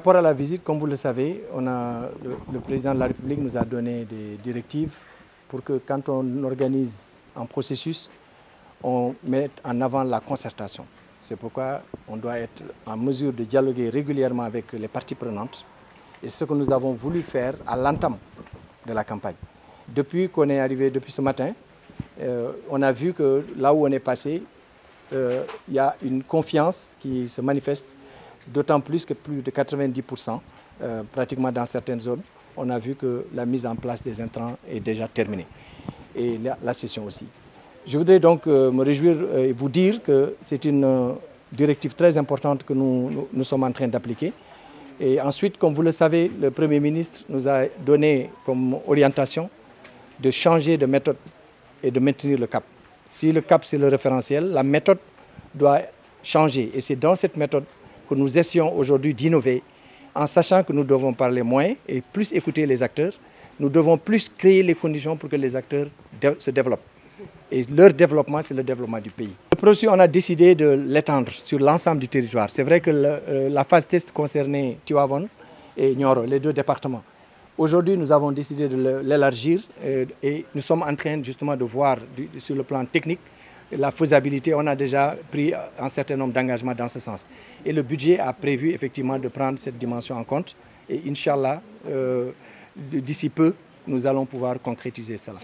Par rapport à la visite, comme vous le savez, le président de la République nous a donné des directives pour que quand on organise un processus, on mette en avant la concertation. C'est pourquoi on doit être en mesure de dialoguer régulièrement avec les parties prenantes. Et c'est ce que nous avons voulu faire à l'entame de la campagne. Depuis qu'on est arrivé, depuis ce matin, on a vu que là où on est passé, il y a une confiance qui se manifeste, d'autant plus que plus de 90%, pratiquement dans certaines zones, on a vu que la mise en place des intrants est déjà terminée. Et la session aussi. Je voudrais donc me réjouir et vous dire que c'est une directive très importante que nous sommes en train d'appliquer. Et ensuite, comme vous le savez, le Premier ministre nous a donné comme orientation de changer de méthode et de maintenir le cap. Si le cap, c'est le référentiel, la méthode doit changer. Et c'est dans cette méthode que nous essayons aujourd'hui d'innover, en sachant que nous devons parler moins et plus écouter les acteurs. Nous devons plus créer les conditions pour que les acteurs se développent. Et leur développement, c'est le développement du pays. Le processus, on a décidé de l'étendre sur l'ensemble du territoire. C'est vrai que la phase test concernait Tivaouane et Nioro, les deux départements. Aujourd'hui, nous avons décidé de l'élargir et nous sommes en train justement de voir sur le plan technique la faisabilité. On a déjà pris un certain nombre d'engagements dans ce sens. Et le budget a prévu effectivement de prendre cette dimension en compte. Et Inch'Allah, d'ici peu, nous allons pouvoir concrétiser cela.